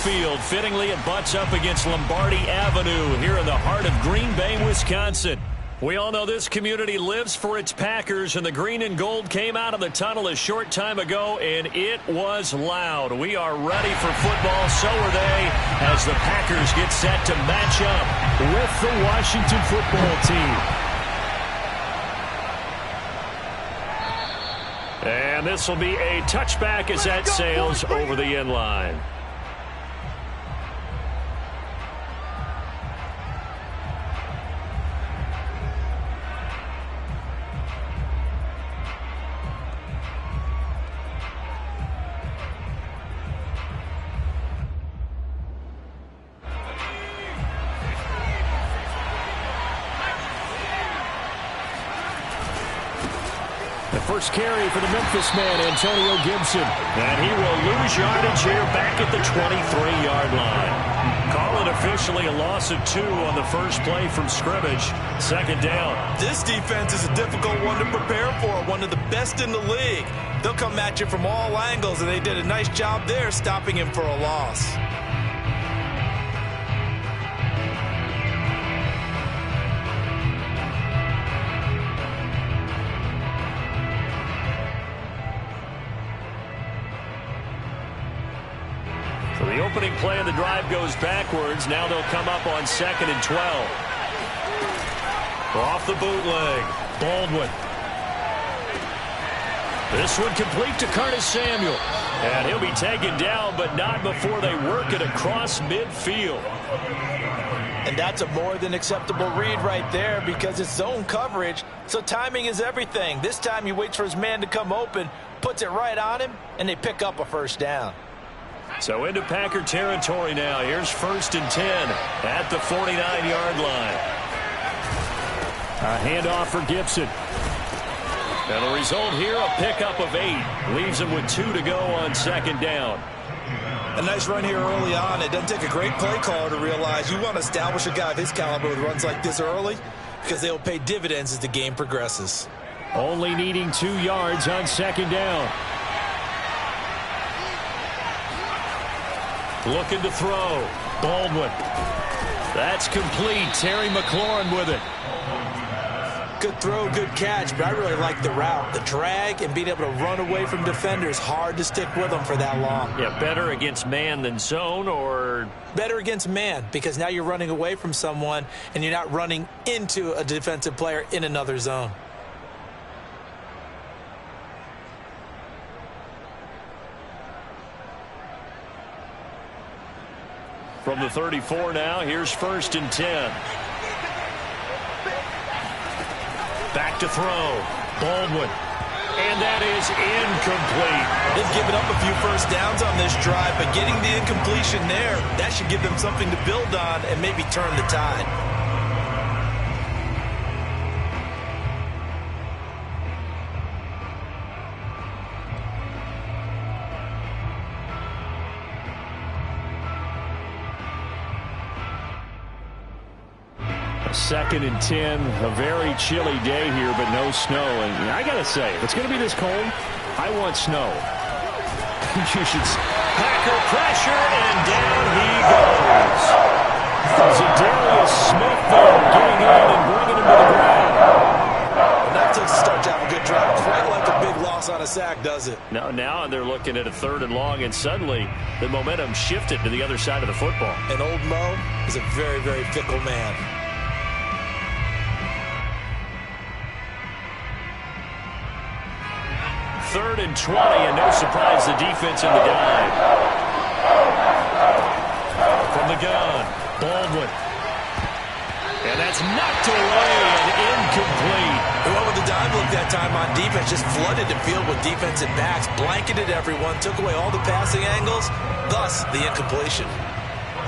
Field. Fittingly, it butts up against Lombardi Avenue here in the heart of Green Bay, Wisconsin. We all know this community lives for its Packers, and the green and gold came out of the tunnel a short time ago, and it was loud. We are ready for football, so are they, as the Packers get set to match up with the Washington football team. And this will be a touchback as that sails over the end line. First carry for the Memphis man, Antonio Gibson. And he will lose yardage here back at the 23-yard line. Call it officially a loss of 2 on the first play from scrimmage. Second down. This defense is a difficult one to prepare for, one of the best in the league. They'll come at you from all angles, and they did a nice job there stopping him for a loss. So the opening play of the drive goes backwards. Now they'll come up on 2nd and 12. Off the bootleg. Baldwin. This one complete to Curtis Samuel. And he'll be taken down, but not before they work it across midfield. And that's a more than acceptable read right there because it's zone coverage, so timing is everything. This time he waits for his man to come open, puts it right on him, and they pick up a first down. So into Packer territory now. Here's 1st and 10 at the 49-yard line. A handoff for Gibson. And the result here, a pickup of 8. Leaves him with 2 to go on 2nd down. A nice run here early on. It doesn't take a great play caller to realize you want to establish a guy of his caliber with runs like this early because they'll pay dividends as the game progresses. Only needing 2 yards on 2nd down. Looking to throw. Baldwin. That's complete. Terry McLaurin with it. Good throw, good catch, but I really like the route. The drag and being able to run away from defenders, hard to stick with them for that long. Yeah, better against man than zone, or? Better against man, because now you're running away from someone and you're not running into a defensive player in another zone. From the 34 now, here's 1st and 10. Back to throw. Baldwin. And that is incomplete. They've given up a few first downs on this drive, but getting the incompletion there, that should give them something to build on and maybe turn the tide. Second and 10, a very chilly day here, but no snow. And I got to say, if it's going to be this cold, I want snow. You should. Packer pressure, and down he goes. Zadarius Smith there getting in and bringing him to the ground. And that takes a start to have a good drive. Quite like a big loss on a sack, does it? Now they're looking at a 3rd and long, and suddenly the momentum shifted to the other side of the football. And old Mo is a very, very fickle man. 3rd and 20, and no surprise, the defense in the dive. From the gun, Baldwin. And that's knocked away and incomplete. Whoever the dive look that time on defense just flooded the field with defensive backs, blanketed everyone, took away all the passing angles, thus the incompletion.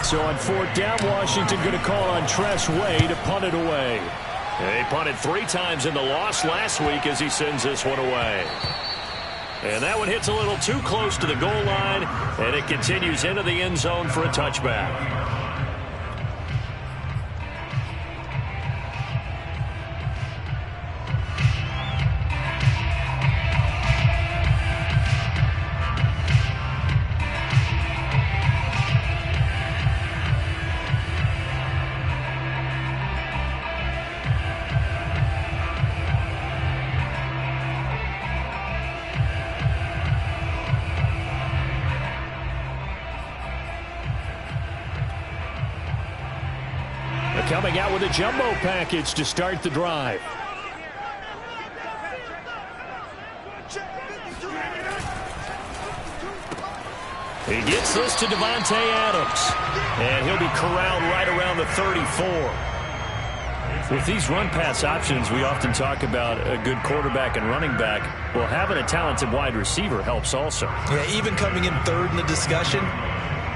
So on 4th down, Washington going to call on Tress Way to punt it away. They punted 3 times in the loss last week as he sends this one away. And that one hits a little too close to the goal line, and it continues into the end zone for a touchback. coming out with a jumbo package to start the drive. He gets this to Davante Adams, and he'll be corralled right around the 34. With these run-pass options, we often talk about a good quarterback and running back. Well, having a talented wide receiver helps also. Yeah, even coming in third in the discussion,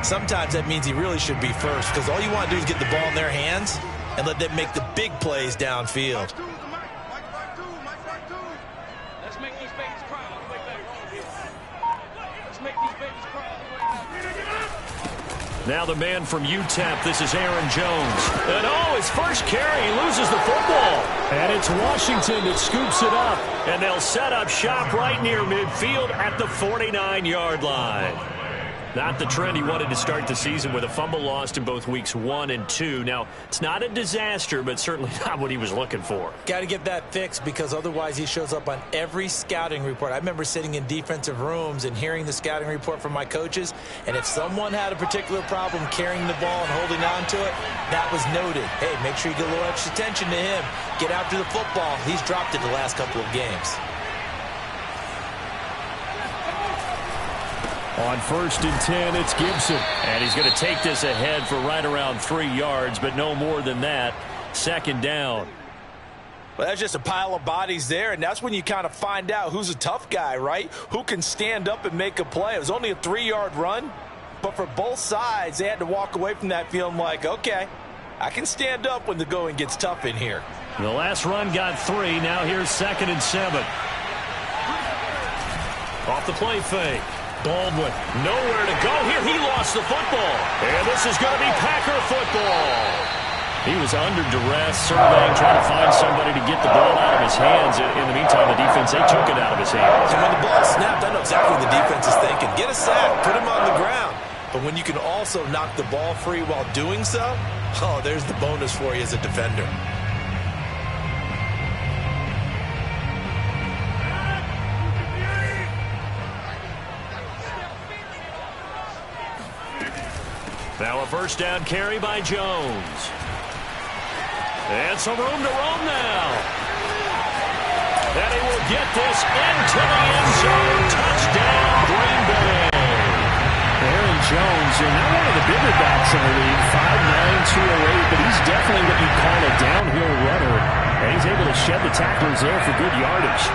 sometimes that means he really should be first, because all you want to do is get the ball in their hands and let them make the big plays downfield. Let's make these babies cry all the way back home here. Let's make these babies cry all the way back. Now the man from UTEP, this is Aaron Jones. And his first carry, he loses the football. And it's Washington that scoops it up. And they'll set up shop right near midfield at the 49-yard line. Not the trend he wanted to start the season with a fumble lost in both weeks 1 and 2. Now, it's not a disaster, but certainly not what he was looking for. Got to get that fixed, because otherwise he shows up on every scouting report. I remember sitting in defensive rooms and hearing the scouting report from my coaches, and if someone had a particular problem carrying the ball and holding on to it, that was noted. Hey, make sure you get a little extra attention to him. Get after the football. He's dropped it the last couple of games. On 1st and 10, it's Gibson. And he's going to take this ahead for right around 3 yards, but no more than that. 2nd down. Well, that's just a pile of bodies there, and that's when you kind of find out who's a tough guy, right? Who can stand up and make a play. It was only a 3-yard run, but for both sides, they had to walk away from that feeling like, okay, I can stand up when the going gets tough in here. The last run got 3. Now here's 2nd and 7. Off the play fake. Baldwin, nowhere to go here. He lost the football. And this is going to be Packer football. He was under duress, surveying, trying to find somebody to get the ball out of his hands. In the meantime, the defense, they took it out of his hands. And when the ball snapped, I know exactly what the defense is thinking. Get a sack, put him on the ground. But when you can also knock the ball free while doing so, oh, there's the bonus for you as a defender. Now a 1st down carry by Jones. And some room to roam now. And he will get this into the end zone. Touchdown, Green Bay. Aaron Jones, and not one of the bigger backs in the league, 5'9", 208, but he's definitely what you call a downhill runner. And he's able to shed the tacklers there for good yardage.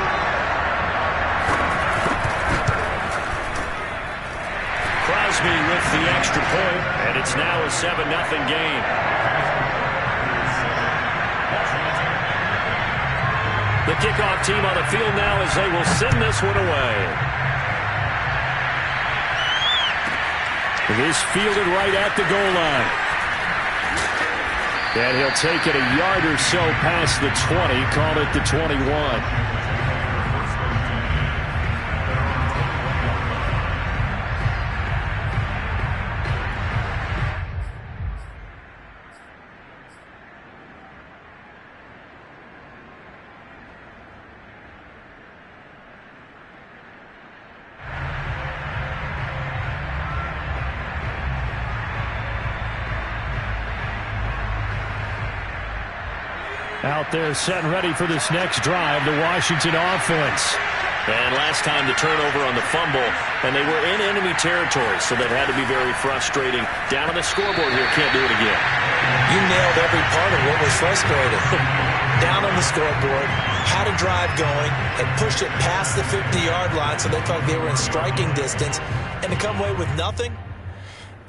With the extra point, and it's now a 7-0 game. The kickoff team on the field now as they will send this one away. It is fielded right at the goal line. And he'll take it a yard or so past the 20, call it the 21. Out there set and ready for this next drive, the Washington offense. And last time the turnover on the fumble, and they were in enemy territory, so that had to be very frustrating. Down on the scoreboard here, can't do it again. You nailed every part of what was frustrating. Down on the scoreboard, had a drive going, and pushed it past the 50-yard line so they felt they were in striking distance, and to come away with nothing,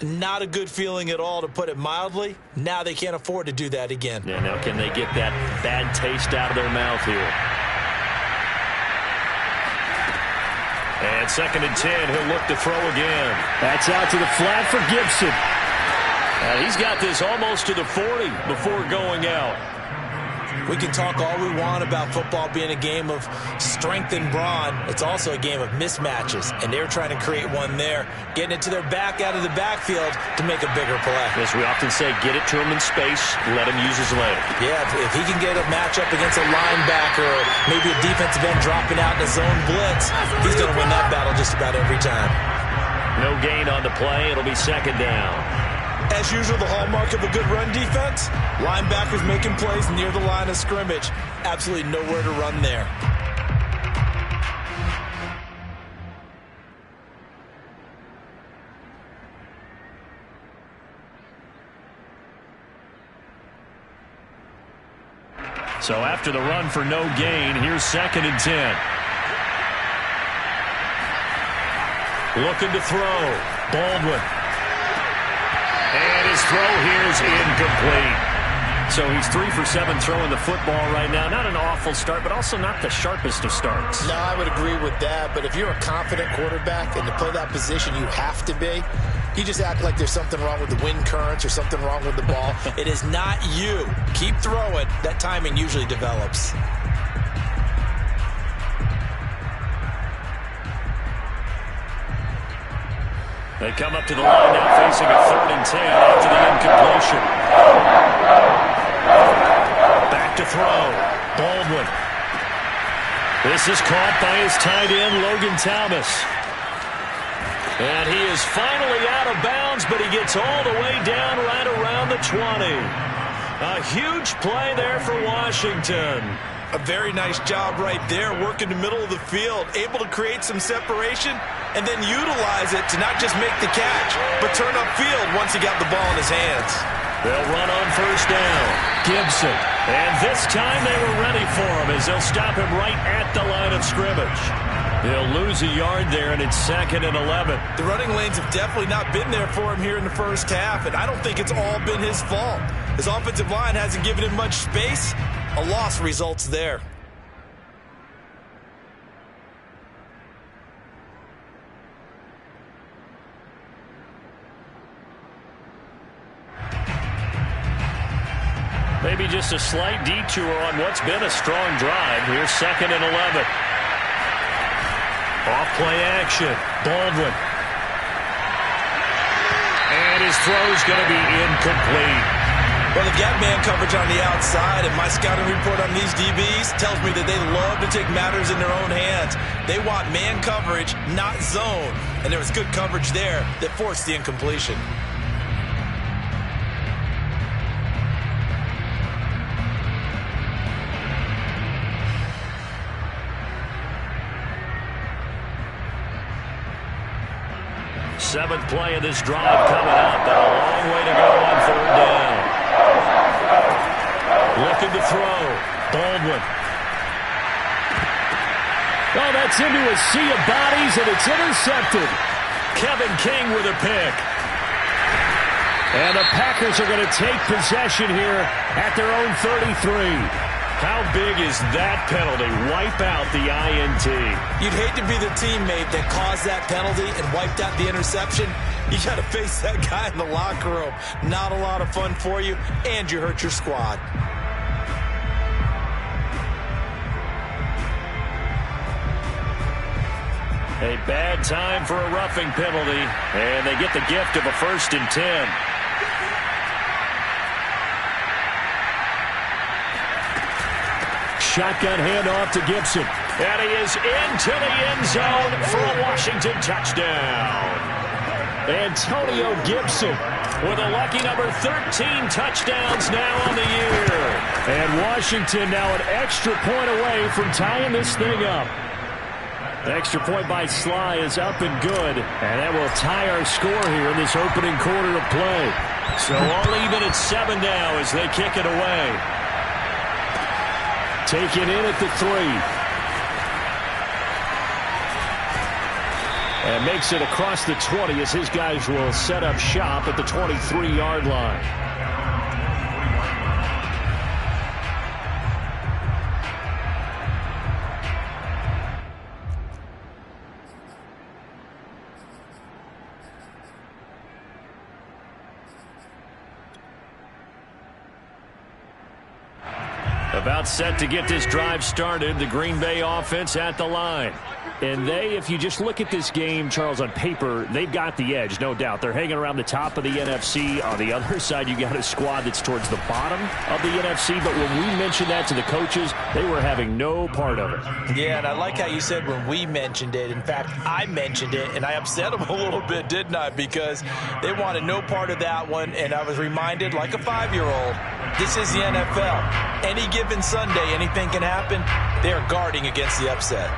not a good feeling at all, to put it mildly. Now they can't afford to do that again. Yeah, now can they get that bad taste out of their mouth here? And 2nd and 10, he'll look to throw again. That's out to the flat for Gibson. He's got this almost to the 40 before going out. We can talk all we want about football being a game of strength and brawn. It's also a game of mismatches, and they're trying to create one there, getting it to their back out of the backfield to make a bigger play. As we often say, get it to him in space, let him use his leg. Yeah, if he can get a matchup against a linebacker or maybe a defensive end dropping out in a zone blitz, he's going to win that battle just about every time. No gain on the play. It'll be 2nd down. As usual, the hallmark of a good run defense, linebackers making plays near the line of scrimmage. Absolutely nowhere to run there. So after the run for no gain, here's 2nd and 10. Looking to throw. Baldwin. And his throw here is incomplete. So he's 3 for 7 throwing the football right now. Not an awful start, but also not the sharpest of starts. No, I would agree with that. But if you're a confident quarterback and to play that position, you have to be. You just act like there's something wrong with the wind currents or something wrong with the ball. It is not you. Keep throwing. That timing usually develops. They come up to the line now facing a 3rd and 10 after the incompletion. Back to throw. Baldwin. This is caught by his tight end, Logan Thomas. And he is finally out of bounds, but he gets all the way down right around the 20. A huge play there for Washington. A very nice job right there, working the middle of the field, able to create some separation and then utilize it to not just make the catch, but turn upfield once he got the ball in his hands. They'll run on 1st down. Gibson. And this time they were ready for him as they'll stop him right at the line of scrimmage. He'll lose a yard there, and it's 2nd and 11. The running lanes have definitely not been there for him here in the first half, and I don't think it's all been his fault. His offensive line hasn't given him much space. A loss results there. Maybe just a slight detour on what's been a strong drive. Here's 2nd and 11. Off-play action. Baldwin. And his throw's going to be incomplete. Well, they've got man coverage on the outside, and my scouting report on these DBs tells me that they love to take matters in their own hands. They want man coverage, not zone. And there was good coverage there that forced the incompletion. Seventh play of this drive coming up, but a long way to go on 3rd down. Looking to throw. Baldwin. Oh, that's into a sea of bodies, and it's intercepted. Kevin King with a pick. And the Packers are going to take possession here at their own 33. How big is that penalty? Wipe out the INT. You'd hate to be the teammate that caused that penalty and wiped out the interception. You got to face that guy in the locker room. Not a lot of fun for you, and you hurt your squad. A bad time for a roughing penalty, and they get the gift of a 1st and 10. Shotgun handoff to Gibson. And he is into the end zone for a Washington touchdown. Antonio Gibson with a lucky number 13 touchdowns now on the year. And Washington now an extra point away from tying this thing up. The extra point by Sly is up and good. And that will tie our score here in this opening quarter of play. So all even at 7 now as they kick it away. Take it in at the 3. And makes it across the 20 as his guys will set up shop at the 23-yard line. About set to get this drive started. The Green Bay offense at the line. And if you just look at this game, Charles, on paper, they've got the edge, no doubt. They're hanging around the top of the NFC. On the other side, you got a squad that's towards the bottom of the NFC. But when we mentioned that to the coaches, they were having no part of it. Yeah, and I like how you said when we mentioned it. In fact, I mentioned it, and I upset them a little bit, didn't I? Because they wanted no part of that one, and I was reminded, like a 5-year-old, this is the NFL. Any given Sunday, anything can happen. They are guarding against the upset.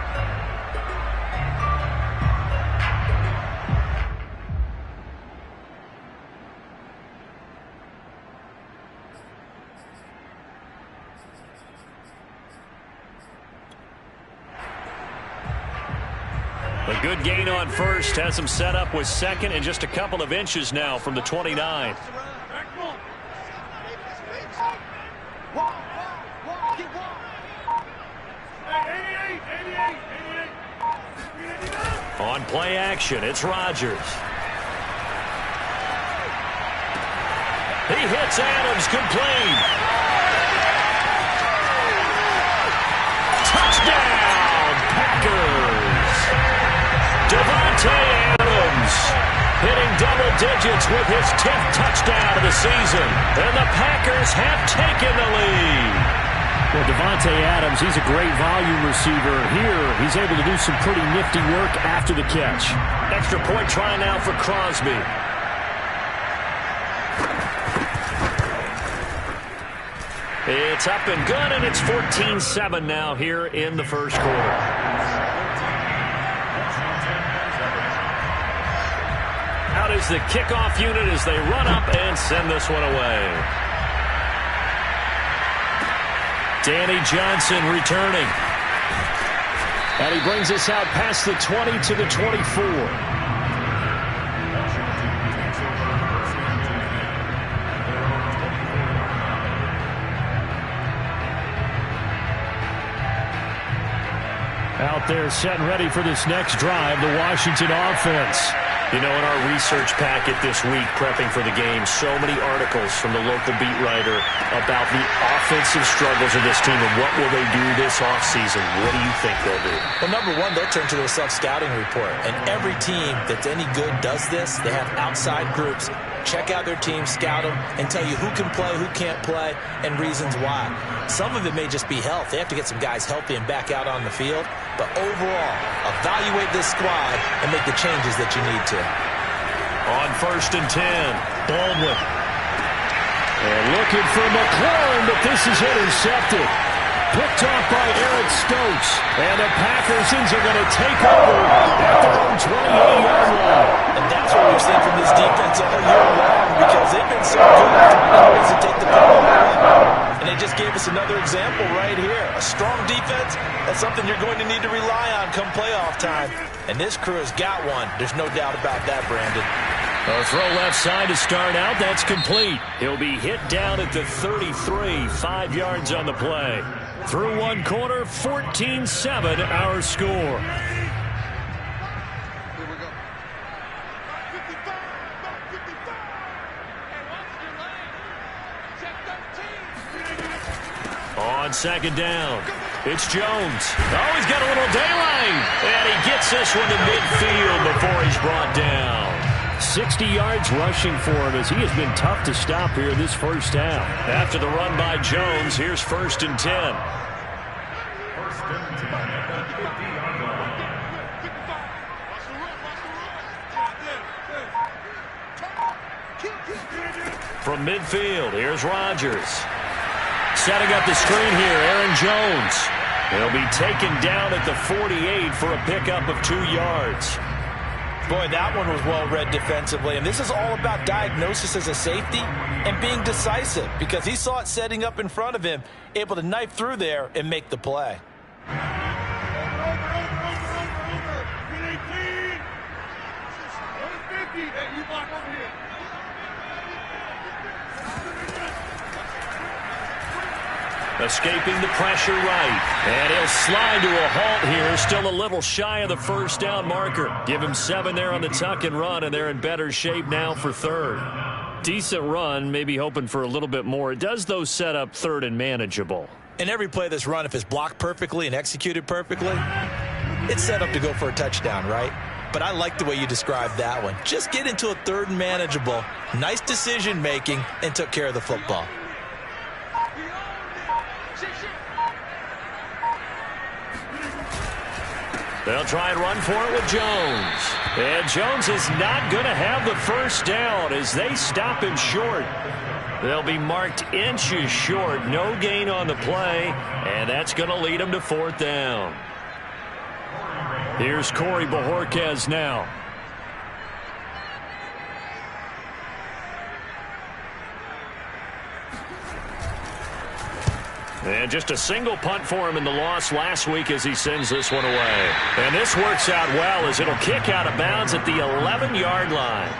A good gain on first. Has him set up with second and just a couple of inches now from the 29. On play action, it's Rodgers. He hits Adams complete. Touchdown, Packers. Davante Adams hitting double digits with his 10th touchdown of the season. And the Packers have taken the lead. Well, Davante Adams, he's a great volume receiver. Here, he's able to do some pretty nifty work after the catch. Extra point try now for Crosby. It's up and good, and it's 14-7 now here in the first quarter. Out is the kickoff unit as they run up and send this one away. Danny Johnson returning. And he brings us out past the 20 to the 24. Out there set and ready for this next drive, the Washington offense. You know, in our research packet this week, prepping for the game, so many articles from the local beat writer about the offensive struggles of this team and what will they do this offseason. What do you think they'll do? Well, number one, they'll turn to their self-scouting report. And every team that's any good does this. They have outside groups. Check out their team, scout them, and tell you who can play, who can't play, and reasons why. Some of it may just be health. They have to get some guys healthy and back out on the field. But overall, evaluate this squad and make the changes that you need to. On 1st and 10, Baldwin. And looking for McLaurin, but this is intercepted. Picked off by Eric Stokes. And the Packersons are going to take over at their own 28-yard line. And that's what we've seen from this defense all year long, because they've been so good at finding ways to take the ball away. And they just gave us another example right here. A strong defense, that's something you're going to need to rely on come playoff time. And this crew has got one. There's no doubt about that, Brandon. A throw left side to start out. That's complete. He'll be hit down at the 33, 5 yards on the play. Through one quarter, 14-7 our score. On second down, it's Jones. Oh, he's got a little daylight. And he gets this one to midfield before he's brought down. 60 yards rushing for him as he has been tough to stop here this first half. After the run by Jones, here's 1st and 10. From midfield, here's Rodgers. Setting up the screen here, Aaron Jones. He'll be taken down at the 48 for a pickup of 2 yards. Boy, that one was well read defensively. And this is all about diagnosis as a safety and being decisive, because he saw it setting up in front of him, able to knife through there and make the play. Escaping the pressure right. And he'll slide to a halt here. Still a little shy of the first down marker. Give him 7 there on the tuck and run, and they're in better shape now for 3rd. Decent run, maybe hoping for a little bit more. It does, though, set up 3rd and manageable. And every play that's run, if it's blocked perfectly and executed perfectly, it's set up to go for a touchdown, right? But I like the way you described that one. Just get into a third and manageable, nice decision-making, and took care of the football. They'll try and run for it with Jones. And Jones is not going to have the first down as they stop him short. They'll be marked inches short. No gain on the play, and that's going to lead them to fourth down. Here's Corey Bojorquez now. And just a single punt for him in the loss last week as he sends this one away. And this works out well as it'll kick out of bounds at the 11-yard line.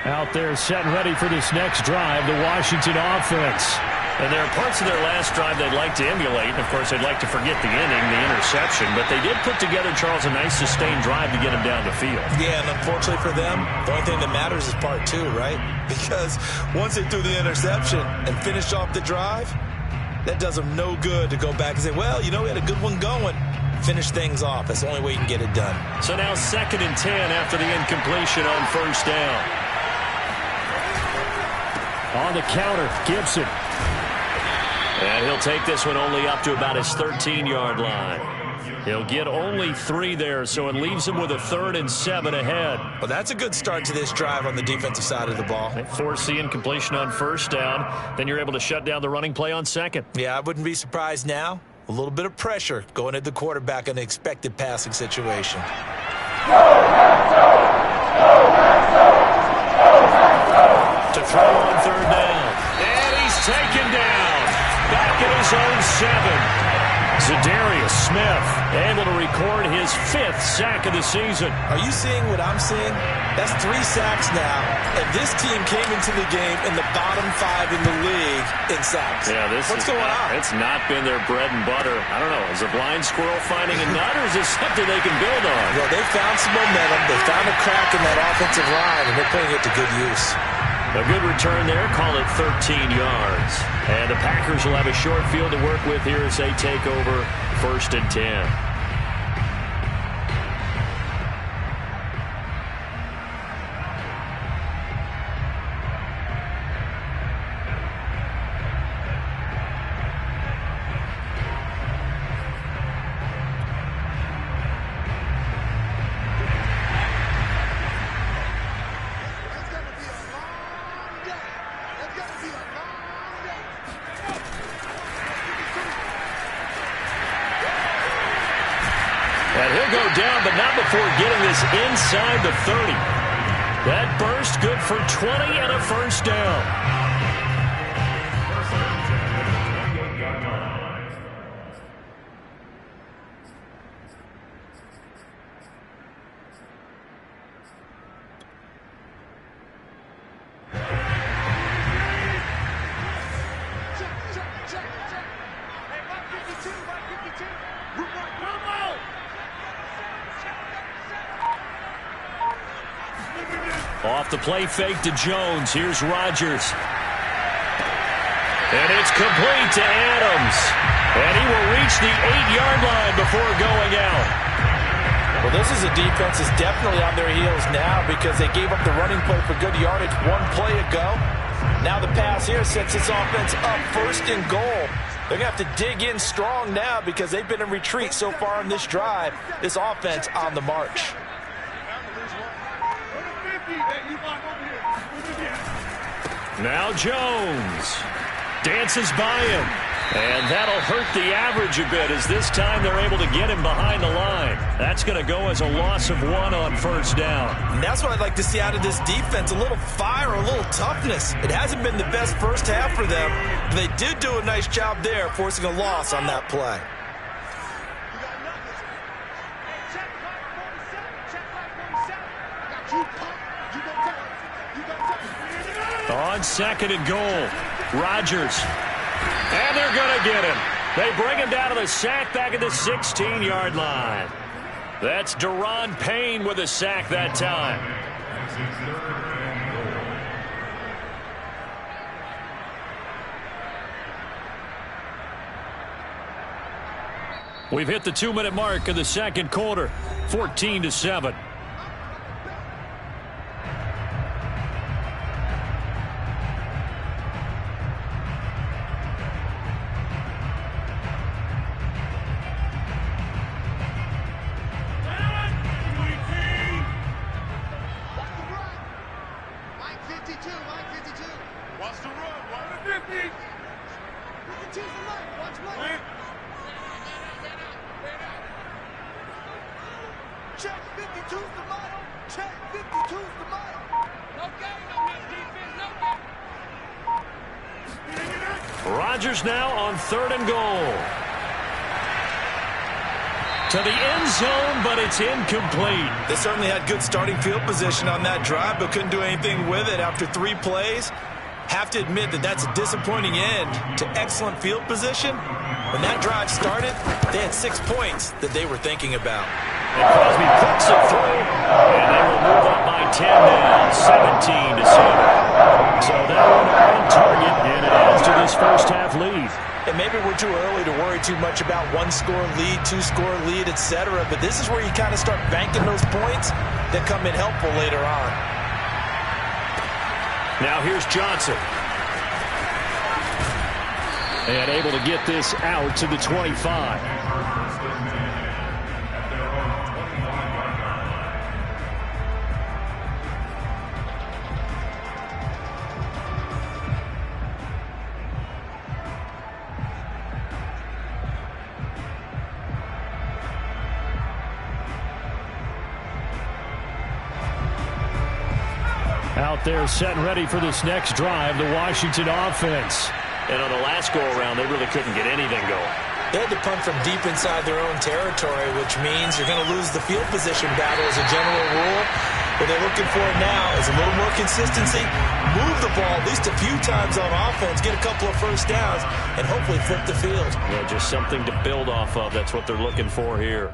Out there set and ready for this next drive, the Washington offense. And there are parts of their last drive they'd like to emulate. And, of course, they'd like to forget the inning, the interception. But they did put together, Charles, a nice sustained drive to get him down the field. Yeah, and unfortunately for them, the only thing that matters is part two, right? Because once they threw the interception and finished off the drive, that does them no good to go back and say, well, you know, we had a good one going. Finish things off. That's the only way you can get it done. So now 2nd and 10 after the incompletion on first down. On the counter, Gibson. And he'll take this one only up to about his 13-yard line. He'll get only 3 there, so it leaves him with a 3rd and 7 ahead. Well, that's a good start to this drive on the defensive side of the ball. They force the incompletion on first down. Then you're able to shut down the running play on second. Yeah, I wouldn't be surprised now. A little bit of pressure going at the quarterback in an expected passing situation. To throw on 3rd down. And he's taken down. Back at his own 7. Zadarius Smith able to record his 5th sack of the season. Are you seeing what I'm seeing? That's 3 sacks now, and this team came into the game in the bottom 5 in the league in sacks. Yeah, what's going on? It's not been their bread and butter. I don't know. Is a blind squirrel finding a nut, or is this something they can build on? Well, they found some momentum. They found a crack in that offensive line, and they're putting it to good use. A good return there. Call it 13 yards. And the Packers will have a short field to work with here as they take over 1st and 10. And he'll go down, but not before getting this inside the 30. That burst good for 20 and a first down. Off the play fake to Jones. Here's Rodgers. And it's complete to Adams. And he will reach the 8-yard line before going out. Well, this is a defense that's definitely on their heels now because they gave up the running play for good yardage 1 play ago. Now the pass here sets this offense up 1st and goal. They're going to have to dig in strong now because they've been in retreat so far in this drive. This offense on the march. Now Jones dances by him. And that'll hurt the average a bit as this time they're able to get him behind the line. That's going to go as a loss of 1 on first down. And that's what I'd like to see out of this defense, a little fire, a little toughness. It hasn't been the best first half for them, but they did do a nice job there forcing a loss on that play. On 2nd and goal, Rodgers. And they're going to get him. They bring him down to the sack back at the 16-yard line. That's Daron Payne with a sack that time. We've hit the 2-minute mark of the second quarter, 14-7. Check 52's the model. Check 52's the model. No game on this defense. No game. Rodgers now on 3rd and goal. To the end zone, but it's incomplete. They certainly had good starting field position on that drive, but couldn't do anything with it after 3 plays. Have to admit that that's a disappointing end to excellent field position. When that drive started, they had 6 points that they were thinking about. And Crosby puts it through, and they will move up by 10 now, 17-7. So that one on target, and it adds to this first-half lead. And maybe we're too early to worry too much about 1-score lead, 2-score lead, etc. But this is where you kind of start banking those points that come in helpful later on. Now here's Johnson. And able to get this out to the 25. Out there set and ready for this next drive, the Washington offense. And on the last go-around, they really couldn't get anything going. They had to punt from deep inside their own territory, which means you're going to lose the field position battle as a general rule. What they're looking for now is a little more consistency, move the ball at least a few times on offense, get a couple of first downs, and hopefully flip the field. Yeah, just something to build off of. That's what they're looking for here.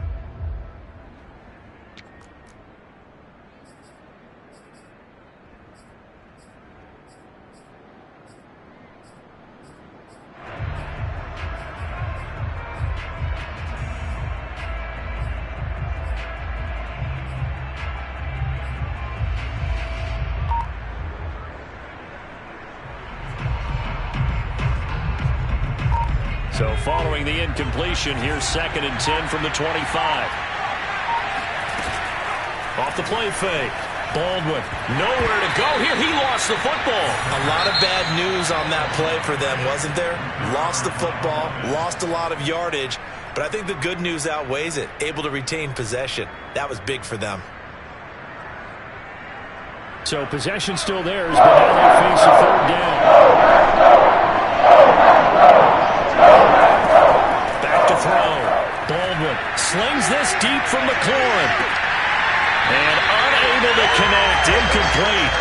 So following the incompletion, here's 2nd and 10 from the 25. Off the play fake. Baldwin, nowhere to go here. He lost the football. A lot of bad news on that play for them, wasn't there? Lost the football, lost a lot of yardage, but I think the good news outweighs it. Able to retain possession. That was big for them. So possession still theirs, but now they face a 3rd down. Back to throw. Baldwin slings this deep from McLaurin. And unable to connect. Incomplete.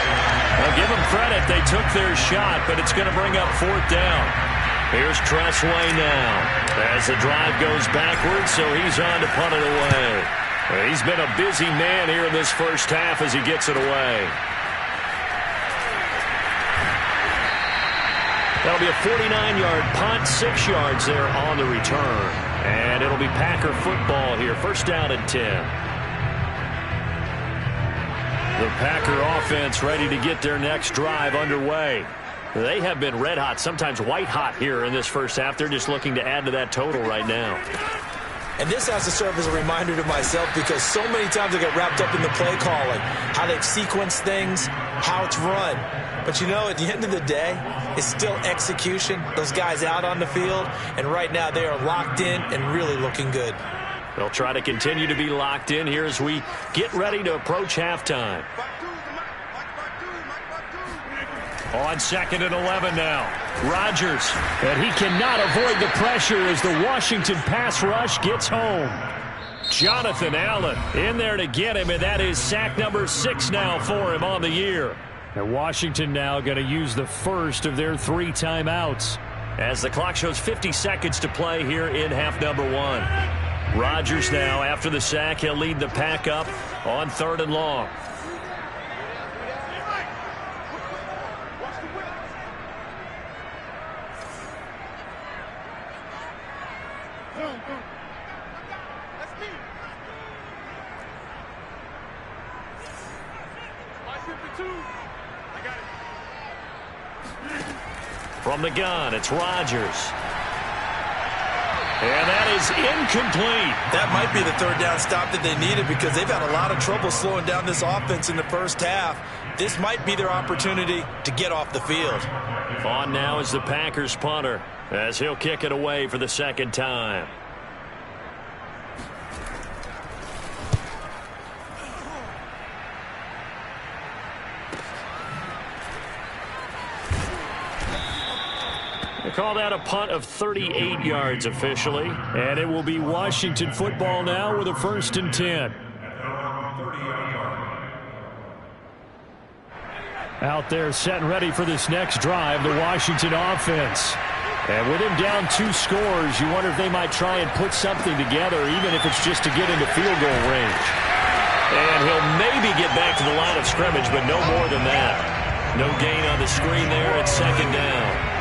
Now give them credit. They took their shot, but it's going to bring up 4th down. Here's Tressway now. As the drive goes backwards, so he's on to punt it away. He's been a busy man here in this first half as he gets it away. That'll be a 49-yard punt, 6 yards there on the return. And it'll be Packer football here. 1st down and 10. The Packer offense ready to get their next drive underway. They have been red hot, sometimes white hot here in this first half. They're just looking to add to that total right now. And this has to serve as a reminder to myself because so many times I get wrapped up in the play calling, how they've sequenced things, how it's run. But, you know, at the end of the day, it's still execution. Those guys out on the field, and right now they are locked in and really looking good. They'll try to continue to be locked in here as we get ready to approach halftime. On 2nd and 11 now. Rodgers, and he cannot avoid the pressure as the Washington pass rush gets home. Jonathan Allen in there to get him, and that is sack number 6 now for him on the year. And Washington now going to use the first of their 3 timeouts. as the clock shows 50 seconds to play here in half number 1. Rodgers now, after the sack, he'll lead the pack up on 3rd and long. From the gun, it's Rodgers. And that is incomplete. That might be the 3rd down stop that they needed because they've had a lot of trouble slowing down this offense in the first half. This might be their opportunity to get off the field. On now is the Packers punter as he'll kick it away for the 2nd time. They call that a punt of 38 yards officially. And it will be Washington football now with a 1st and 10. Out there set and ready for this next drive, the Washington offense. And with him down 2 scores, you wonder if they might try and put something together, even if it's just to get into field goal range. And he'll maybe get back to the line of scrimmage, but no more than that. No gain on the screen there at 2nd down.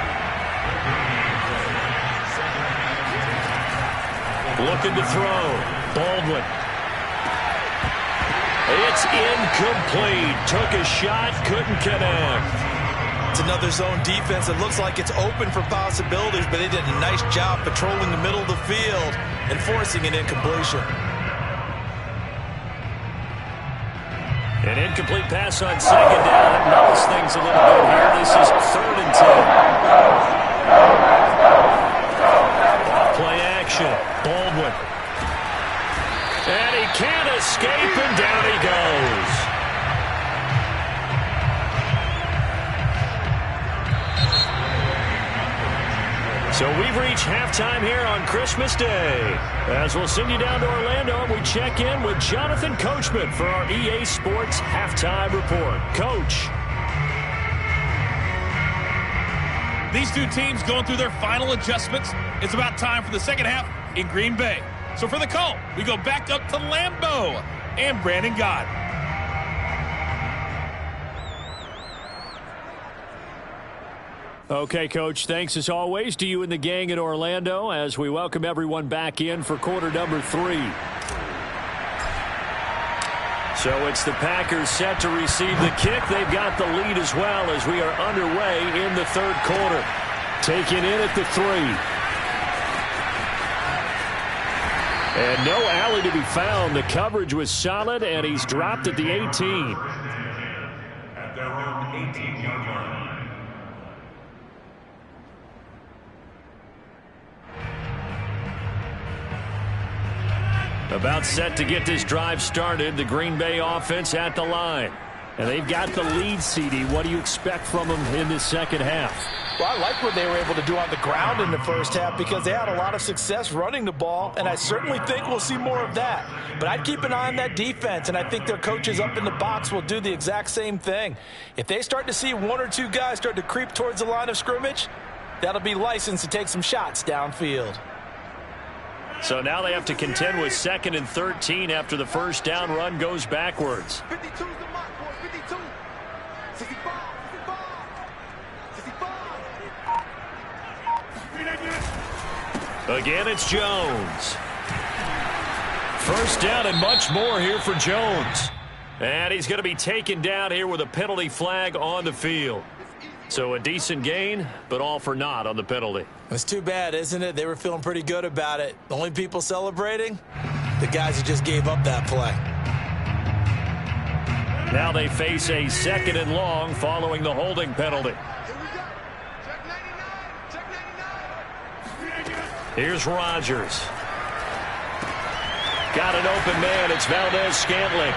Looking to throw. Baldwin. It's incomplete. Took a shot, couldn't connect. It's another zone defense. It looks like it's open for possibilities, but they did a nice job patrolling the middle of the field and forcing an incompletion. An incomplete pass on 2nd down. It melts things a little bit here. This is 3rd and 10. Play action. Baldwin. And he can't escape, and down he goes. So we've reached halftime here on Christmas Day. As we'll send you down to Orlando, and we check in with Jonathan Coachman for our EA Sports Halftime Report. Coach. These two teams going through their final adjustments. It's about time for the 2nd half in Green Bay. So for the call, we go back up to Lambeau and Brandon Gott. Okay, Coach, thanks as always to you and the gang in Orlando as we welcome everyone back in for quarter number 3. So it's the Packers set to receive the kick. They've got the lead as well as we are underway in the 3rd quarter. Taken in at the 3. And no alley to be found. The coverage was solid, and he's dropped at the 18. At their own 18-yard line. About set to get this drive started. The Green Bay offense at the line. And they've got the lead, CD. What do you expect from them in this 2nd half? Well, I like what they were able to do on the ground in the first half because they had a lot of success running the ball, and I certainly think we'll see more of that. But I'd keep an eye on that defense, and I think their coaches up in the box will do the exact same thing. If they start to see 1 or 2 guys start to creep towards the line of scrimmage, that'll be licensed to take some shots downfield. So now they have to contend with 2nd and 13 after the 1st down run goes backwards. 52's the mark, boys. 52. 65. 65. 65. Again, it's Jones. 1st down and much more here for Jones. And he's going to be taken down here with a penalty flag on the field. So a decent gain, but all for naught on the penalty. It's too bad, isn't it? They were feeling pretty good about it. The only people celebrating, the guys who just gave up that play. Now they face a 2nd and long following the holding penalty. Here we go. Check 99. Check 99. Here's Rodgers. Got an open man. It's Valdez-Scantling.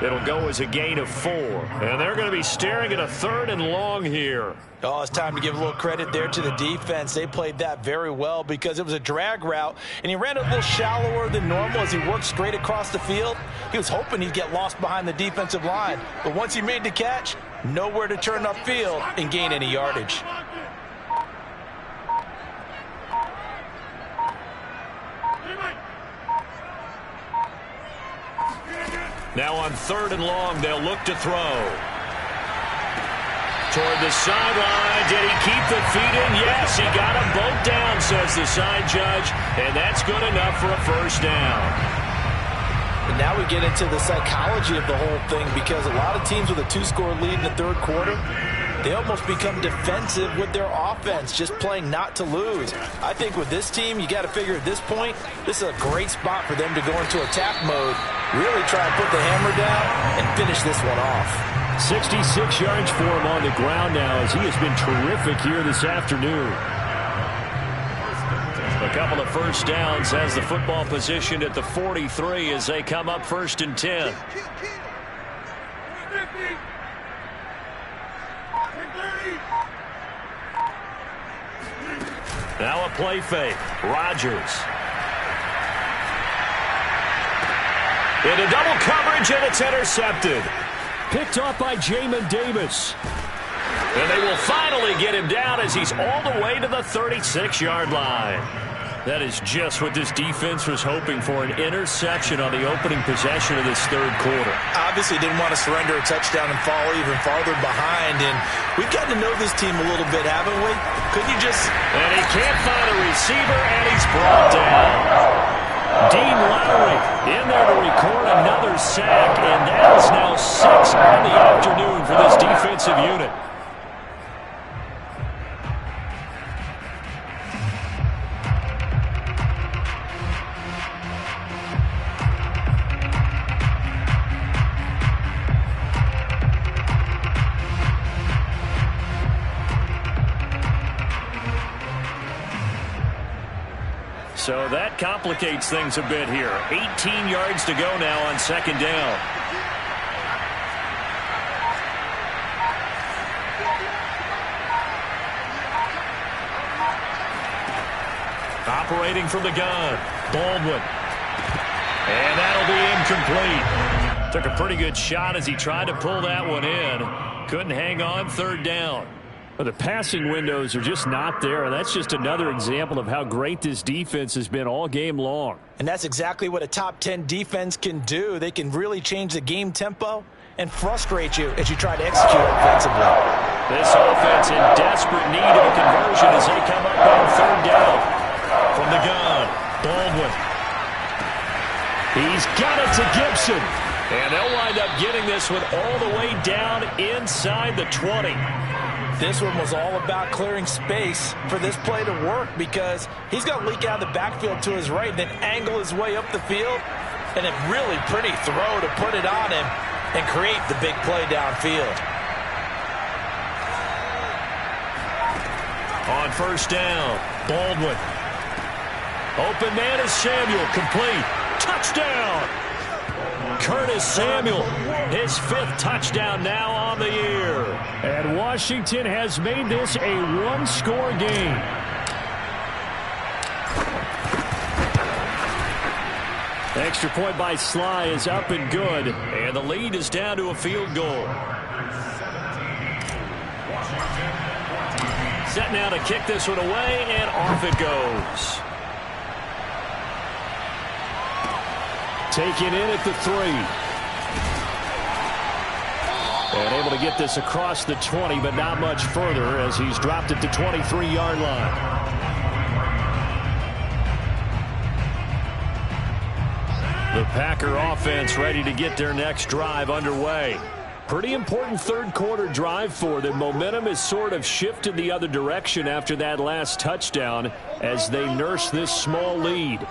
It'll go as a gain of 4. And they're going to be staring at a 3rd and long here. Oh, it's time to give a little credit there to the defense. They played that very well because it was a drag route, and he ran it a little shallower than normal as he worked straight across the field. He was hoping he'd get lost behind the defensive line. But once he made the catch, nowhere to turn upfield and gain any yardage. Now on 3rd and long, they'll look to throw. Toward the sideline. Did he keep the feet in? Yes, he got them both down, says the side judge. And that's good enough for a first down. And now we get into the psychology of the whole thing, because a lot of teams with a 2-score lead in the 3rd quarter, they almost become defensive with their offense, just playing not to lose. I think with this team, you got to figure at this point, this is a great spot for them to go into attack mode, really try and put the hammer down and finish this one off. 66 yards for him on the ground now, as he has been terrific here this afternoon. A couple of first downs has the football position at the 43 as they come up 1st and 10. Now a play fake. Rodgers. Into double coverage, and it's intercepted. Picked off by Jamin Davis. And they will finally get him down as he's all the way to the 36-yard line. That is just what this defense was hoping for, an interception on the opening possession of this 3rd quarter. Obviously didn't want to surrender a touchdown and fall even farther behind, and we've gotten to know this team a little bit, haven't we? Couldn't you just... And he can't find a receiver, and he's brought down. Dean Lowry in there to record another sack, and that is now 6 on the afternoon for this defensive unit. So that complicates things a bit here. 18 yards to go now on 2nd down. Operating from the gun, Baldwin. And that'll be incomplete. Took a pretty good shot as he tried to pull that one in. Couldn't hang on, 3rd down. Well, the passing windows are just not there, and that's just another example of how great this defense has been all game long. And that's exactly what a top 10 defense can do. They can really change the game tempo and frustrate you as you try to execute offensively. This offense in desperate need of a conversion as they come up on 3rd down. From the gun, Baldwin. He's got it to Gibson. And they'll wind up getting this one all the way down inside the 20. This one was all about clearing space for this play to work, because he's going to leak out of the backfield to his right and then angle his way up the field. And a really pretty throw to put it on him and create the big play downfield. On 1st down, Baldwin. Open man is Samuel, complete. Touchdown! Curtis Samuel, his 5th touchdown now on the year. And Washington has made this a 1-score game. Extra point by Sly is up and good. And the lead is down to a field goal. Set now to kick this one away, and off it goes. Taken in at the 3. And able to get this across the 20, but not much further as he's dropped at the 23-yard line. The Packer offense ready to get their next drive underway. Pretty important 3rd quarter drive for them. Momentum has sort of shifted the other direction after that last touchdown as they nurse this small lead.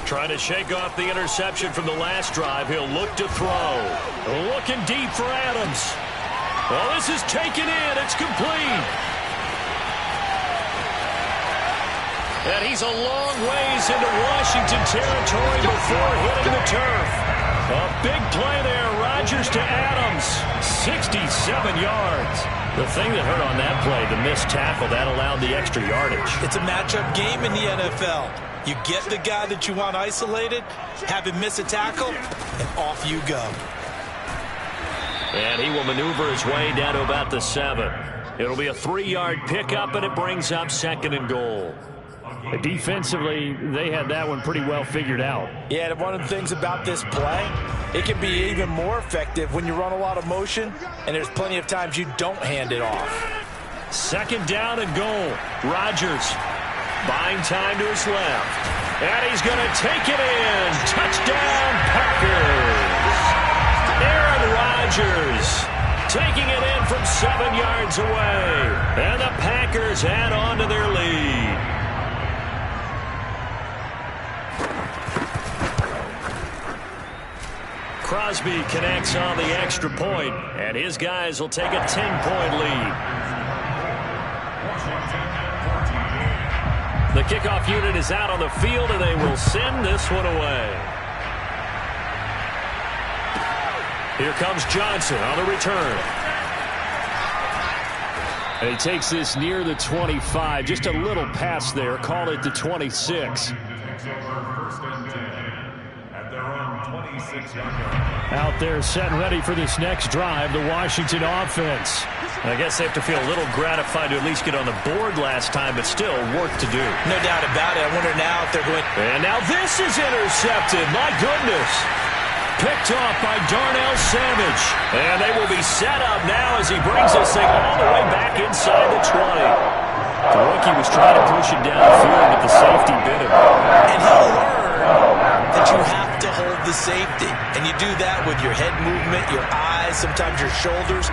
Trying to shake off the interception from the last drive. He'll look to throw. Looking deep for Adams. Well, this is taken in. It's complete. And he's a long ways into Washington territory before hitting the turf. A big play there. Rodgers to Adams. 67 yards. The thing that hurt on that play, the missed tackle, that allowed the extra yardage. It's a matchup game in the NFL. You get the guy that you want isolated, have him miss a tackle, and off you go. And he will maneuver his way down to about the 7. It'll be a 3-yard pickup, and it brings up 2nd and goal. Defensively, they had that one pretty well figured out. Yeah, and one of the things about this play, it can be even more effective when you run a lot of motion, and there's plenty of times you don't hand it off. 2nd down and goal. Rodgers buying time to his left. And he's going to take it in. Touchdown, Packers. Aaron Rodgers taking it in from 7 yards away. And the Packers add on to their lead. Crosby connects on the extra point, and his guys will take a 10-point lead. The kickoff unit is out on the field, and they will send this one away. Here comes Johnson on the return. And he takes this near the 25. Just a little pass there. Call it the 26. Out there set and ready for this next drive, the Washington offense. I guess they have to feel a little gratified to at least get on the board last time, but still work to do. No doubt about it. I wonder now if they're going... And now this is intercepted. My goodness. Picked off by Darnell Savage. And they will be set up now as he brings this thing all the way back inside the 20. The rookie was trying to push it downfield, but the safety bit him. And he'll learn that you have to hold the safety. And you do that with your head movement, your eyes, sometimes your shoulders.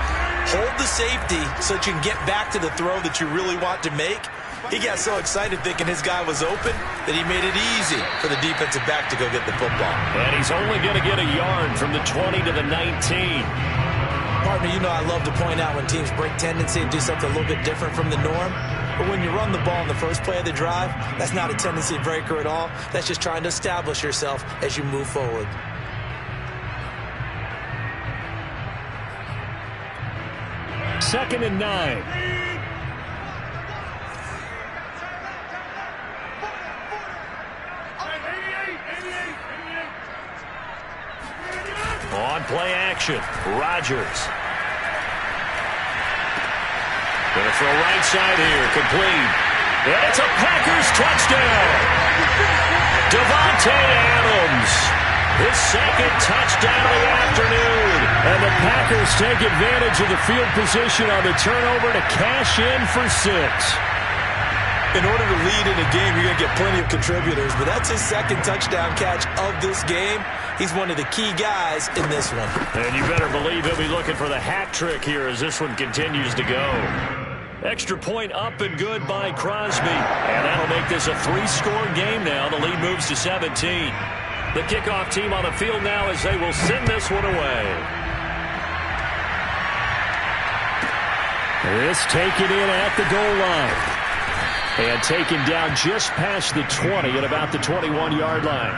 Hold the safety so that you can get back to the throw that you really want to make. He got so excited thinking his guy was open that he made it easy for the defensive back to go get the football. And he's only going to get a yard from the 20 to the 19. Partner, you know I love to point out when teams break tendency and do something a little bit different from the norm. But when you run the ball in the first play of the drive, that's not a tendency breaker at all. That's just trying to establish yourself as you move forward. Second and 9. On play action, Rodgers. Going to throw right side here, complete. And it's a Packers touchdown. Davante Adams. His 2nd touchdown of the afternoon. And the Packers take advantage of the field position on the turnover to cash in for 6. In order to lead in a game, you're going to get plenty of contributors, but that's his 2nd touchdown catch of this game. He's one of the key guys in this one. And you better believe he'll be looking for the hat trick here as this one continues to go. Extra point up and good by Crosby. And that'll make this a 3-score game now. The lead moves to 17. The kickoff team on the field now as they will send this one away. This taken in at the goal line. And taken down just past the 20 at about the 21-yard line.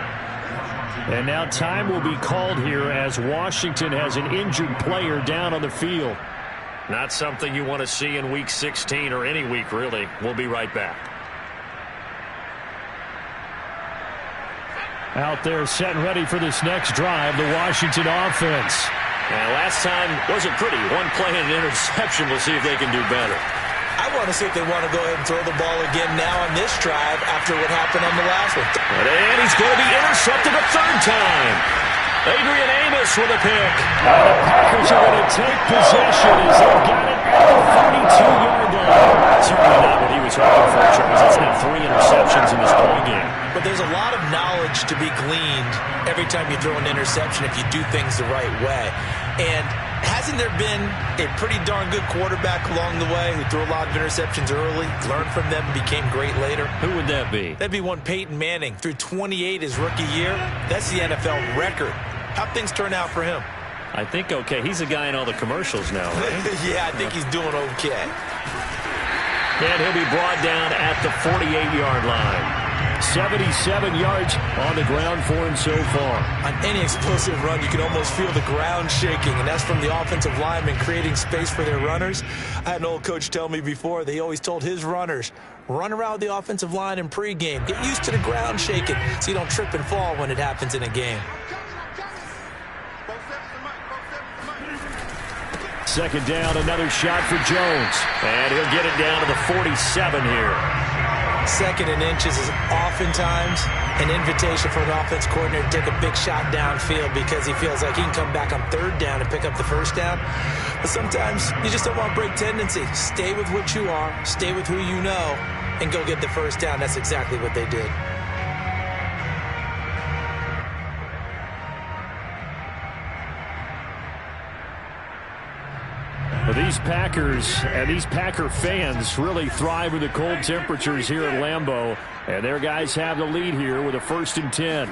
And now time will be called here as Washington has an injured player down on the field. Not something you want to see in Week 16 or any week, really. We'll be right back. Out there set and ready for this next drive, the Washington offense. And last time wasn't pretty. One play and an interception. We'll see if they can do better. I want to see if they want to go ahead and throw the ball again now on this drive after what happened on the last one. And he's going to be intercepted a 3rd time. Adrian Amos with a pick. And the Packers are going to take possession as they've got it at the 32-yard line. Certainly not what he was hoping for, Charles. It's now 3 interceptions in this ball game. But there's a lot of knowledge to be gleaned every time you throw an interception if you do things the right way. And hasn't there been a pretty darn good quarterback along the way who threw a lot of interceptions early, learned from them, and became great later? Who would that be? That'd be one Peyton Manning. Threw 28 his rookie year. That's the NFL record. How'd things turn out for him? I think okay. He's a guy in all the commercials now, right? Yeah, I think he's doing okay. And he'll be brought down at the 48-yard line. 77 yards on the ground for him so far. On any explosive run, you can almost feel the ground shaking, and that's from the offensive linemen creating space for their runners. I had an old coach tell me before, they always told his runners, run around the offensive line in pregame. Get used to the ground shaking so you don't trip and fall when it happens in a game. 2nd down, another shot for Jones. And he'll get it down to the 47 here. Second and inches is oftentimes an invitation for an offense coordinator to take a big shot downfield because he feels like he can come back on third down and pick up the first down. But sometimes you just don't want to break tendency. Stay with what you are, stay with who you know, and go get the first down. That's exactly what they did. Well, these Packers and these Packer fans really thrive with the cold temperatures here at Lambeau. And their guys have the lead here with a 1st and 10.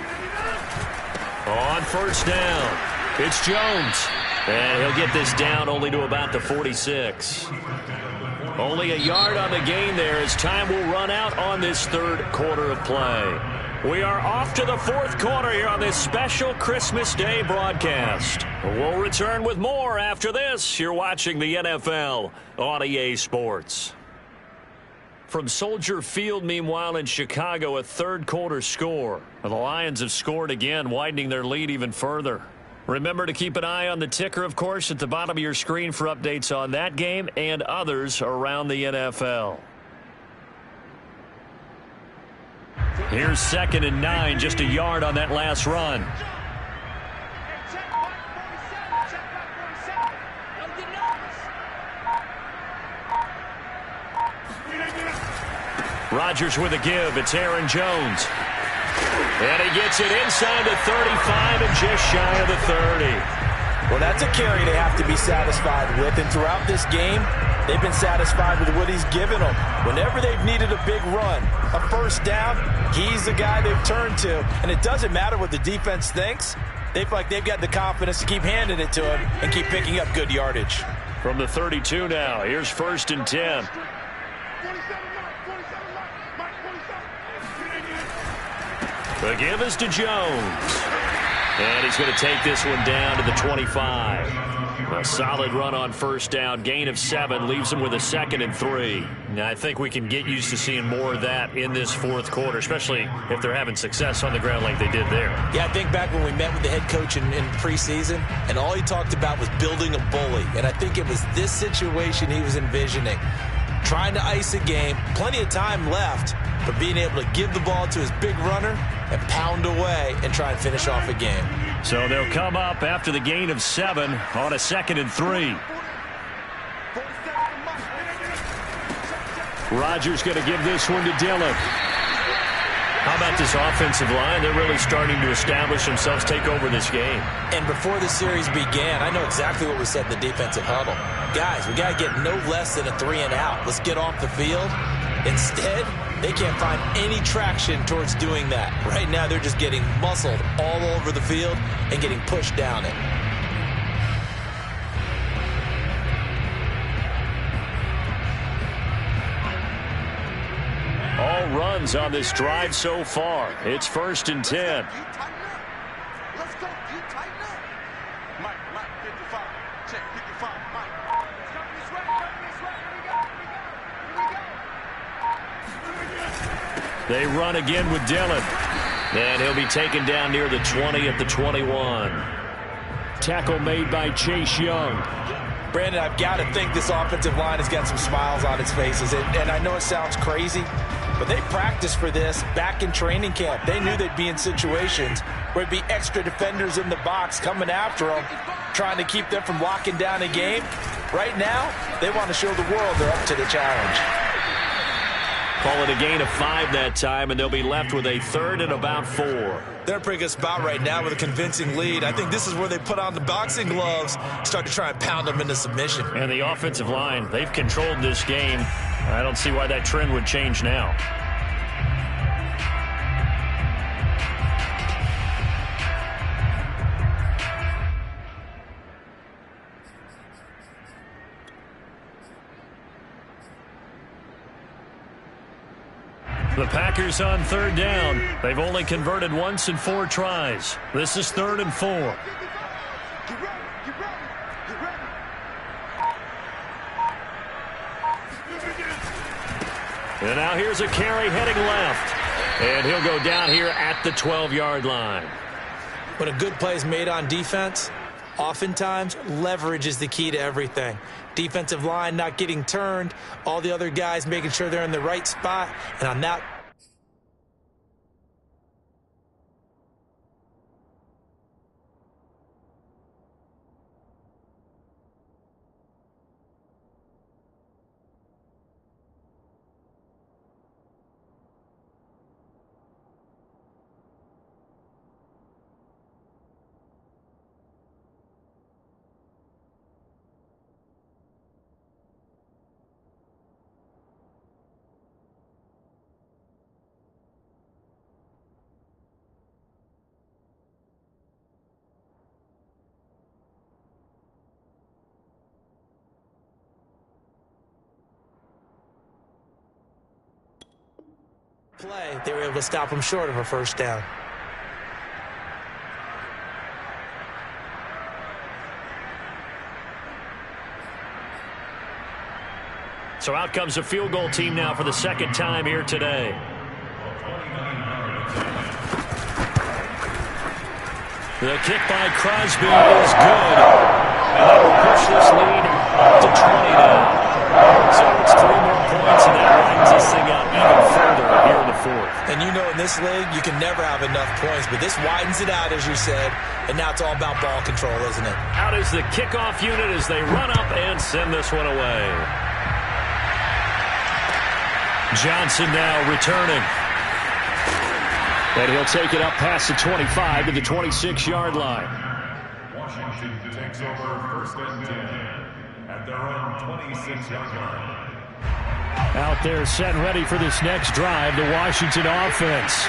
On first down, it's Jones. And he'll get this down only to about the 46. Only a yard on the gain there as time will run out on this third quarter of play. We are off to the fourth quarter here on this special Christmas Day broadcast. We'll return with more after this. You're watching the NFL on EA Sports. From Soldier Field, meanwhile, in Chicago, a third quarter score. The Lions have scored again, widening their lead even further. Remember to keep an eye on the ticker, of course, at the bottom of your screen for updates on that game and others around the NFL. Here's 2nd and 9, just a yard on that last run. Rodgers with a give. It's Aaron Jones. And he gets it inside the 35 and just shy of the 30. Well, that's a carry they have to be satisfied with. And throughout this game, they've been satisfied with what he's given them. Whenever they've needed a big run, a first down, he's the guy they've turned to. And it doesn't matter what the defense thinks. They feel like they've got the confidence to keep handing it to him and keep picking up good yardage. From the 32 now, here's 1st and 10. The give is to Jones. And he's going to take this one down to the 25. A solid run on first down. Gain of 7 leaves him with a 2nd and 3. Now, I think we can get used to seeing more of that in this fourth quarter, especially if they're having success on the ground like they did there. Yeah, I think back when we met with the head coach in preseason, and all he talked about was building a bully. And I think it was this situation he was envisioning. Trying to ice a game, plenty of time left, but being able to give the ball to his big runner and pound away and try and finish off a game. So they'll come up after the gain of 7 on a 2nd and 3. Rodgers going to give this one to Dillon. How about this offensive line? They're really starting to establish themselves, take over this game. And before the series began, I know exactly what was said in the defensive huddle. Guys, we got to get no less than a 3 and out. Let's get off the field. Instead, they can't find any traction towards doing that. Right now, they're just getting muscled all over the field and getting pushed down it. All runs on this drive so far. It's 1st and 10. Let's go. You tighten up. Mike, 55. Check 55. Mike. It's coming this way. Here we go. They run again with Dillon. And he'll be taken down near the 20 at the 21. Tackle made by Chase Young. Brandon, I've got to think this offensive line has got some smiles on its faces. And I know it sounds crazy, but they practiced for this back in training camp. They knew they'd be in situations where it'd be extra defenders in the box coming after them, trying to keep them from locking down a game. Right now, they want to show the world they're up to the challenge. Call it a gain of 5 that time, and they'll be left with a 3rd and about 4. They're in a pretty good spot right now with a convincing lead. I think this is where they put on the boxing gloves, start to try and pound them into submission. And the offensive line, they've controlled this game. I don't see why that trend would change now. The Packers on 3rd down. They've only converted once in 4 tries. This is 3rd and 4. Get ready. Get ready. And now here's a carry heading left. And he'll go down here at the 12-yard line. When a good play is made on defense, Oftentimes, leverage is the key to everything. Defensive line not getting turned, all the other guys making sure they're in the right spot, and on that play, they were able to stop them short of a first down. So out comes a field goal team now for the second time here today. The kick by Crosby is good. And that will push this lead to 20 now. So it's 3 more points, and that widens this thing out even further here in the fourth. And you know in this league, you can never have enough points, but this widens it out, as you said, and now it's all about ball control, isn't it? Out is the kickoff unit as they run up and send this one away. Johnson now returning. And he'll take it up past the 25 to the 26-yard line. Washington takes over first and 10 at their own 26-yard line. Out there set and ready for this next drive, the Washington offense.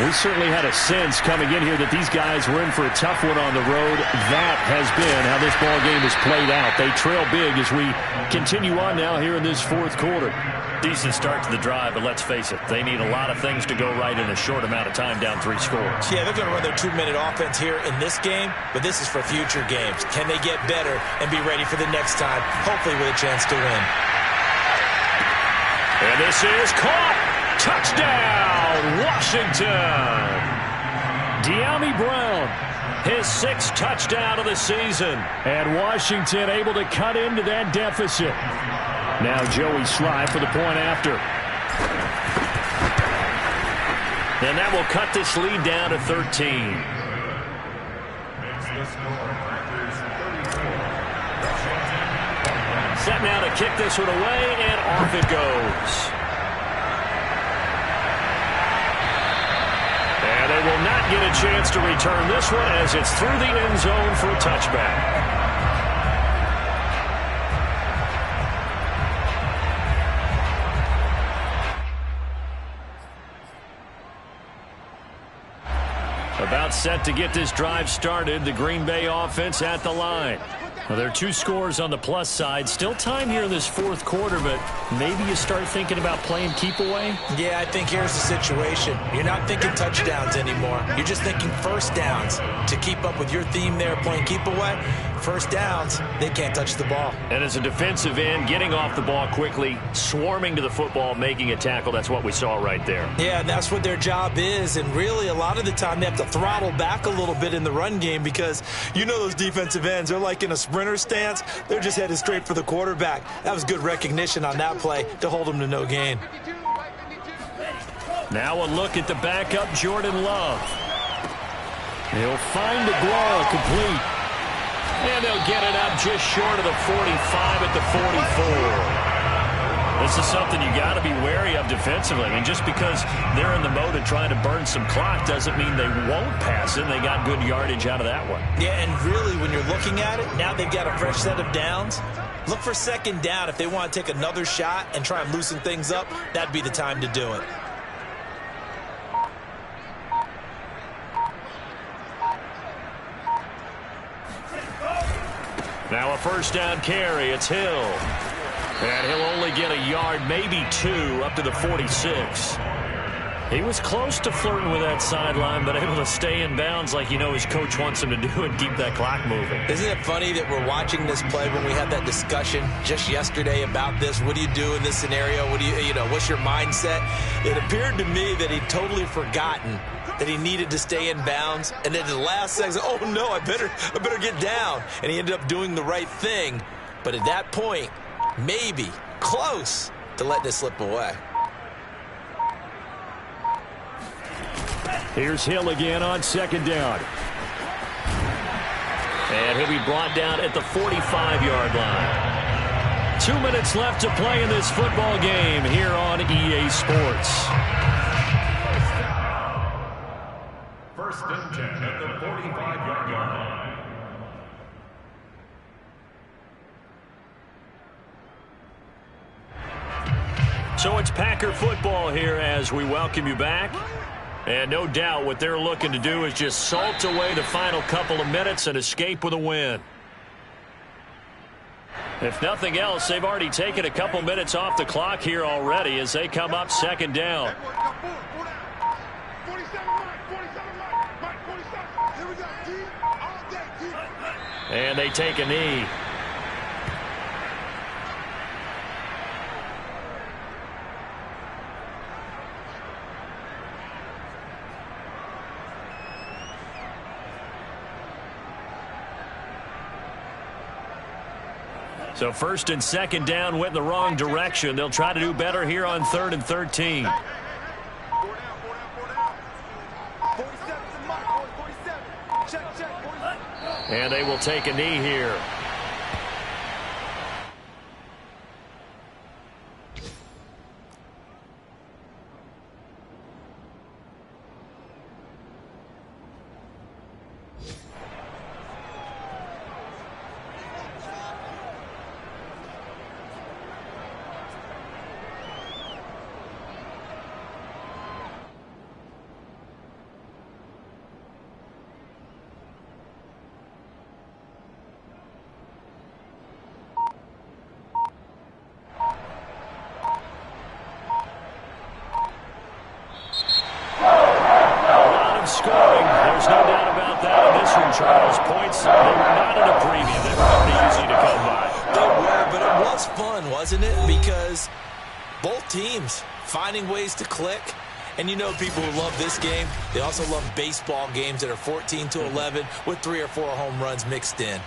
We certainly had a sense coming in here that these guys were in for a tough one on the road. That has been how this ball game has played out. They trail big as we continue on now here in this fourth quarter. Decent start to the drive, but let's face it, they need a lot of things to go right in a short amount of time, down 3 scores. Yeah, they're going to run their 2-minute offense here in this game, but this is for future games. Can they get better and be ready for the next time, hopefully with a chance to win? And this is caught. Touchdown, Washington. De'Ami Brown, his 6th touchdown of the season. And Washington able to cut into that deficit. Now Joey Sly for the point after. And that will cut this lead down to 13. Set now to kick this one away, and off it goes. And they will not get a chance to return this one as it's through the end zone for a touchback. About set to get this drive started, the Green Bay offense at the line. Well, there are 2 scores on the plus side. Still time here in this fourth quarter, but maybe you start thinking about playing keep away? Yeah, I think here's the situation. You're not thinking touchdowns anymore. You're just thinking first downs. To keep up with your theme there, playing keep away, first downs, they can't touch the ball. And as a defensive end, getting off the ball quickly, swarming to the football, making a tackle, that's what we saw right there. Yeah, and that's what their job is, and really a lot of the time they have to throttle back a little bit in the run game because you know those defensive ends, they're like in a sprinter stance. They're just headed straight for the quarterback. That was good recognition on that play to hold them to no gain. Now a look at the backup, Jordan Love. He'll find the Guara complete. And they'll get it up just short of the 45 at the 44. This is something you got to be wary of defensively. I mean, just because they're in the mode of trying to burn some clock doesn't mean they won't pass it. They got good yardage out of that one. Yeah, and really, when you're looking at it, now they've got a fresh set of downs. Look for second down. If they want to take another shot and try and loosen things up, that'd be the time to do it. Now a first down carry. It's Hill. And he'll only get a yard, maybe 2, up to the 46. He was close to flirting with that sideline, but able to stay in bounds like his coach wants him to do and keep that clock moving. Isn't it funny that we're watching this play when we had that discussion just yesterday about this? What do you do in this scenario? What do what's your mindset? It appeared to me that he'd totally forgotten that he needed to stay in bounds, and then the last second, oh no, I better get down. And he ended up doing the right thing. But at that point, maybe close to let this slip away. Here's Hill again on second down. And he'll be brought down at the 45-yard line. 2 minutes left to play in this football game here on EA Sports. First and 10 at the 45-yard line. So it's Packer football here as we welcome you back. And no doubt what they're looking to do is just salt away the final couple of minutes and escape with a win. If nothing else, they've already taken a couple minutes off the clock here already as they come up second down. And they take a knee. So first and second down went in the wrong direction. They'll try to do better here on 3rd and 13. And they will take a knee here. Scoring. There's no doubt about that in this one, Charles. Points, they were not in a premium. They were pretty easy to come by. They were, but it was fun, wasn't it? Because both teams finding ways to click. And people who love this game, they also love baseball games that are 14-11 with 3 or 4 home runs mixed in.